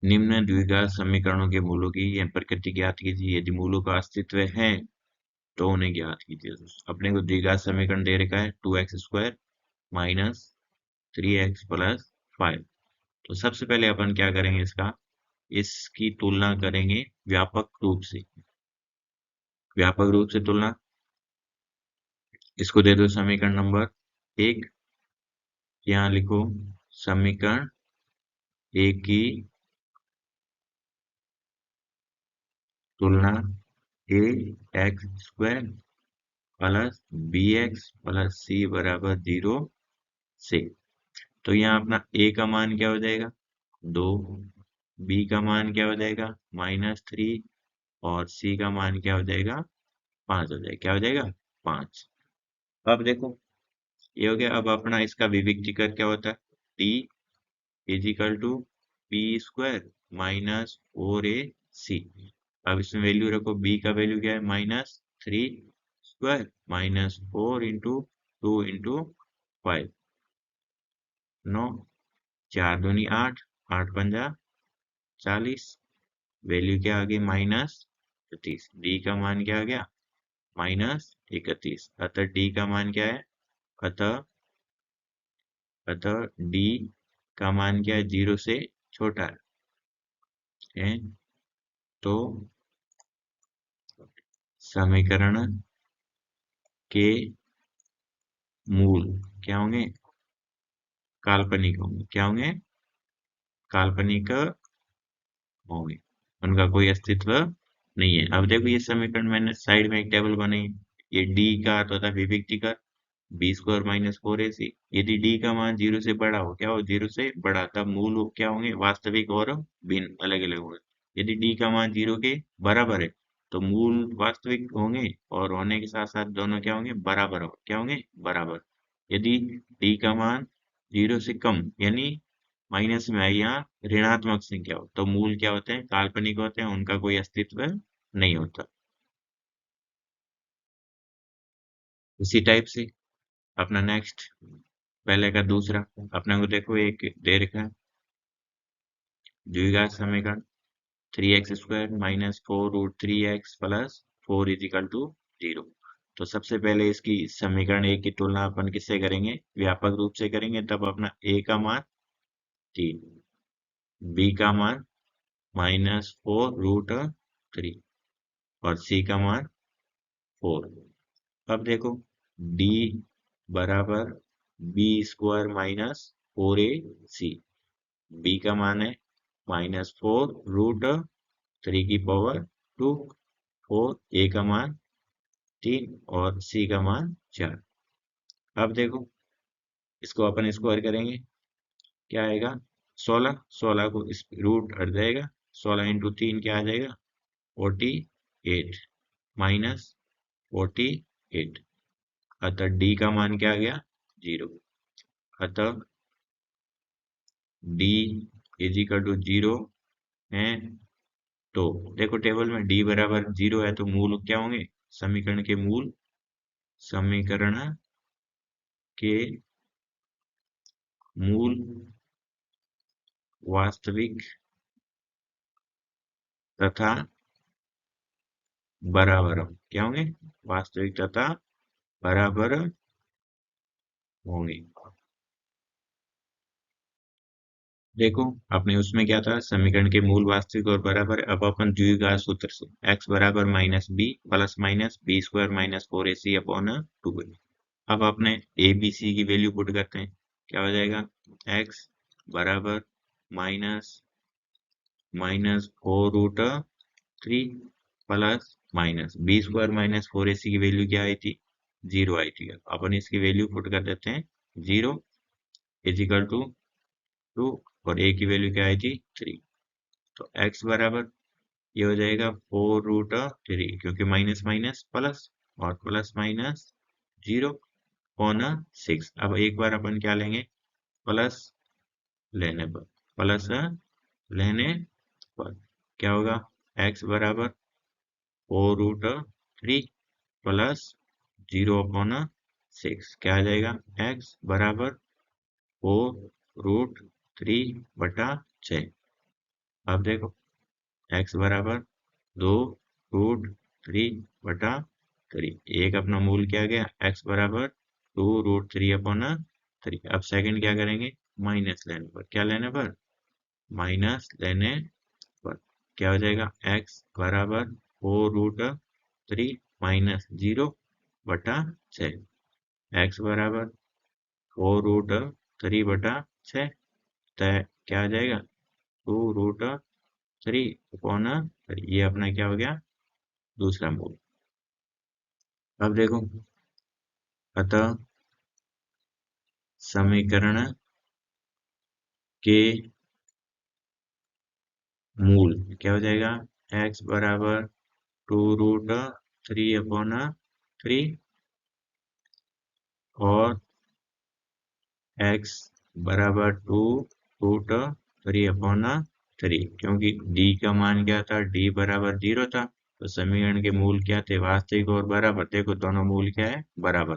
निम्न द्विघात समीकरणों के मूलों की यह प्रकृति ज्ञात कीजिए। यदि मूलों का अस्तित्व है तो उन्हें ज्ञात कीजिए। अपने को द्विघात समीकरण दे रखा है 2x² माइनस 3x प्लस 5। तो सबसे पहले अपन क्या करेंगे, इसकी तुलना करेंगे व्यापक रूप से। व्यापक रूप से तुलना, इसको दे दो समीकरण नंबर 1। यहाँ लिखो समीकरण 1 की तुलना ax² plus bx plus c बराबर 0 से। तो यहाँ अपना a का मान क्या हो जाएगा 2, b का मान क्या हो जाएगा -3 और c का मान क्या हो जाएगा 5 हो जाएगा। क्या हो जाएगा 5। अब देखो ये हो गया। अब अपना इसका विविक्तीकर क्या होता है, t is equal to p² minus 4ac। अब इसमें वैल्यू रखो, b का वैल्यू क्या है -3² माइनस 4 इंटू 2 इंटू 5, 9, 4 दूनी 8, 8 पंजा 40, वैल्यू क्या आ गई -31। डी का मान क्या आ गया -31। अतः डी का मान क्या है, अतः अतः डी का मान क्या है 0 से छोटा है। तो समीकरण के मूल क्या होंगे, काल्पनिक होंगे। क्या होंगे, काल्पनिक होंगे, उनका कोई अस्तित्व नहीं है। अब देखो ये समीकरण मैंने साइड में एक टेबल बनाई। ये डी का अर्थ होता है विविक्तीकर, b² माइनस 4ac। यदि डी का मान 0 से बड़ा हो, क्या हो 0 से बड़ा, तब मूल क्या होंगे वास्तविक और भिन्न अलग अलग होंगे। यदि डी का मान 0 के बराबर है तो मूल वास्तविक होंगे और होने के साथ साथ दोनों क्या होंगे बराबर हो, क्या होंगे बराबर। यदि डी का मान 0 से कम यानी माइनस में आई यहाँ ऋणात्मक संख्या हो, तो मूल क्या होते हैं काल्पनिक होते हैं, उनका कोई अस्तित्व नहीं होता। इसी टाइप से अपना नेक्स्ट, पहले का दूसरा अपने को देखो, एक दे रखा है द्विघात समीकरण 3x² minus 4√3x plus 4 is equal to 0। तो सबसे पहले इसकी समीकरण 1 की तुलना अपन किससे करेंगे, व्यापक रूप से करेंगे। तब अपना a का मान 3, b का मान -4√3 और c का मान 4। अब देखो d बराबर b² माइनस 4ac। b का मान है -4√3 की पावर 2, 4, a का मान 3 और c का मान 4। अब देखो इसको अपन स्क्वायर करेंगे, क्या आएगा 16। 16 को इस रूट हट जाएगा, 16 इंटू 3 क्या आ जाएगा 48 माइनस 48। अतः d का मान क्या आ गया 0। अतः d इज इक्वल टू 0 है। तो देखो टेबल में d बराबर 0 है तो मूल क्या होंगे, समीकरण के मूल, समीकरण के मूल वास्तविक तथा बराबर होंगे। क्या होंगे, वास्तविक तथा बराबर होंगे। देखो अपने उसमें क्या था, समीकरण के मूल वास्तविक और बराबर। अब अपन द्विघात सूत्र से x बराबर -b plus minus b² minus 4ac upon 2। अब अपने a b c की वैल्यू पुट करते हैं, क्या हो जाएगा x बराबर -4√3 plus minus b² minus 4ac की वैल्यू क्या आई थी 0 आई थी। अपन इसकी वैल्यू पुट कर देते हैं 0 इज इक्वल टू 2 और a की वैल्यू क्या आई थी 3। तो x बराबर ये हो जाएगा 4√3, क्योंकि माइनस माइनस प्लस और प्लस माइनस 0/6। अब एक बार अपन क्या लेंगे, प्लस लेने पर, प्लस लेने पर क्या होगा, x बराबर 4√3 प्लस 0/6 क्या आ जाएगा, x बराबर 4√3/6। अब देखो x बराबर 2√3/3। एक अपना मूल क्या गया, x बराबर 2√3/3। अब सेकंड क्या करेंगे, माइनस लेने पर, क्या लेने पर, माइनस लेने पर क्या हो जाएगा, x बराबर 4√3 माइनस 0/6। x बराबर 4√3/6, तो क्या आ जाएगा 2√3/3। ये अपना क्या हो गया, दूसरा मूल। अब देखो, अतः समीकरण के मूल क्या हो जाएगा, x बराबर 2√3/3 और x बराबर 2√3/3, क्योंकि d का मान क्या था, d बराबर 0 था, तो समीकरण के मूल क्या थे, वास्तविक और बराबर। देखो दोनों मूल क्या है, बराबर।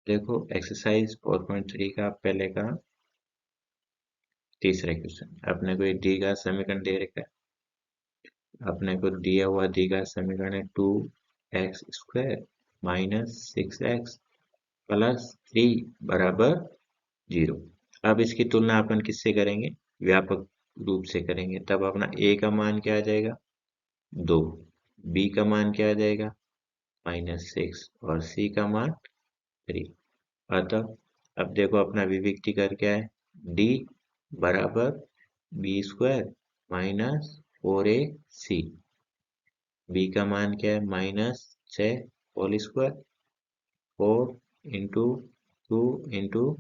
देखो एक्सरसाइज 4.3 का पहले का तीसरा क्वेश्चन, अपने को डी का समीकरण दे रखा है। अपने को दिया हुआ डी का समीकरण है 2x² माइनस 6x प्लस 3 बराबर 0। अब इसकी तुलना अपन किससे करेंगे, व्यापक रूप से करेंगे। तब अपना a का मान क्या आ जाएगा, 2, b का मान क्या आ जाएगा, -6 और c का मान 3। अतः अब देखो अपना विविक्ति कर क्या है, d बराबर b² माइनस 4ac। b का मान क्या है, -6 होल स्क्वायर, 4 इंटू 2 इंटू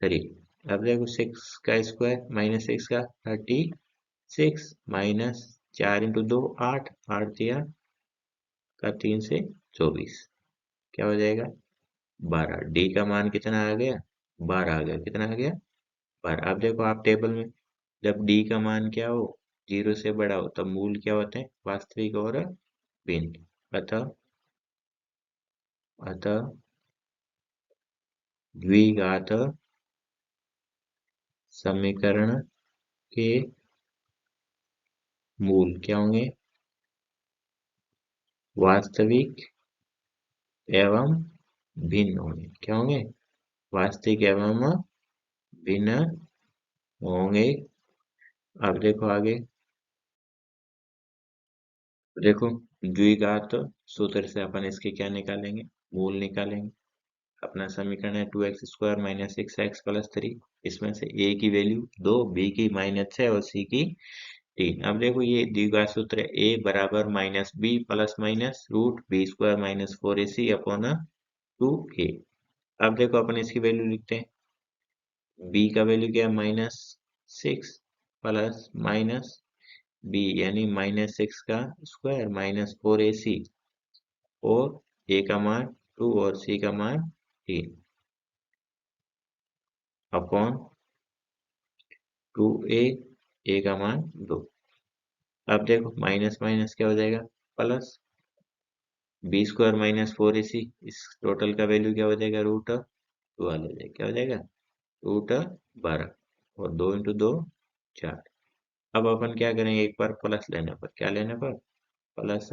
3। अब देखो 6 का स्क्वायर माइनस 6 का 36 माइनस 4 इंटू 2 8, 8 दिया का 3 से 24, क्या हो जाएगा 12। डी का मान कितना आ गया, 12 आ गया। कितना आ गया, 12। अब देखो आप टेबल में, जब डी का मान क्या हो, 0 से बड़ा हो, तब मूल क्या होते हैं, वास्तविक और भिन्न। अतः अतः द्विघात समीकरण के मूल क्या होंगे, वास्तविक एवं भिन्न होंगे। क्या होंगे, वास्तविक एवं भिन्न होंगे। अब देखो आगे, देखो द्विघात सूत्र से अपन इसके क्या निकालेंगे, मूल निकालेंगे। अपना समीकरण है 2x² माइनस 6x प्लस 3। इसमें से a की वैल्यू 2, b की -6 और c की 3। अब देखो ये द्विघात सूत्र है, a बराबर -b plus minus √b² minus 4ac upon 2a। अब देखो अपन इसकी वैल्यू लिखते हैं, b का वैल्यू क्या है, -6 प्लस माइनस b यानी -6 का स्क्वायर माइनस 4ac और a का मान 2 और c का मान 3 अपॉन 2a का मान 2। अब देखो माइनस माइनस क्या हो जाएगा, प्लस b² माइनस 4ac, इस टोटल का वैल्यू क्या हो जाएगा, √12 हो जाएगा। क्या हो जाएगा, √12 और 2 इंटू 2 4। अब अपन क्या करेंगे, एक बार प्लस लेने पर, क्या लेने पर, प्लस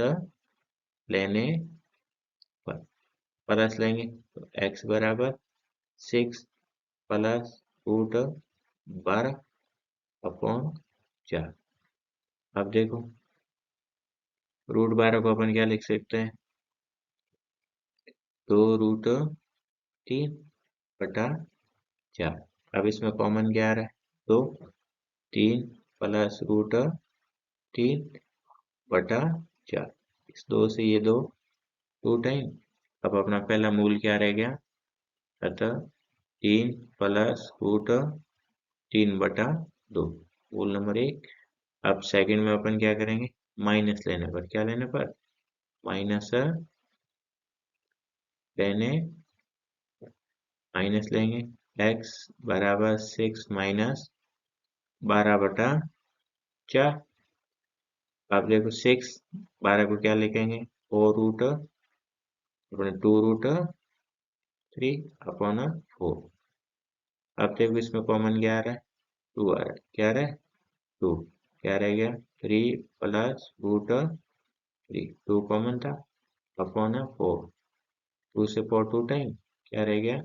लेने पर प्लस लेंगे, तो x बराबर 6 प्लस √12 अपॉन 4। अब देखो √12 को अपन क्या लिख सकते हैं, 2√3/4। अब इसमें कॉमन क्या आ रहा है, 2, 3 प्लस √3/4। इस 2 से ये 2 2 टाइम। अब अपना पहला मूल क्या रह गया, अतः 3 प्लस √3/2 मूल नंबर 1। अब सेकंड में अपन क्या करेंगे, माइनस लेने पर, क्या लेने पर, माइनस लेने माइनस लेंगे, x बराबर 6 माइनस 12/4। अब देखो 6 12 को क्या लिखेंगे, 2√3 अपॉन 4। अब देखो इसमें कॉमन क्या आ रहा है, टू आ रहा है, क्या रहा है, टू, क्या रह गया, 3 + √3, टू कॉमन था, अपॉन है 4, 2 से 4 2 टाइम, क्या रह गया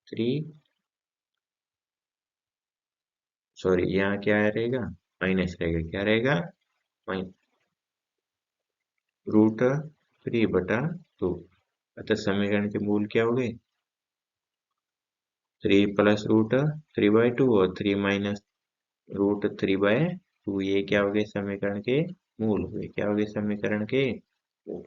3, सॉरी यहाँ क्या रहेगा, माइनस रहेगा, क्या रहेगा, √3/2, अतः समीकरण के मूल क्या हो गए, 3 + √3/2 और 3 - √3/2, ये क्या हो गए समीकरण के मूल हुए, क्या हो गए समीकरण के मूल।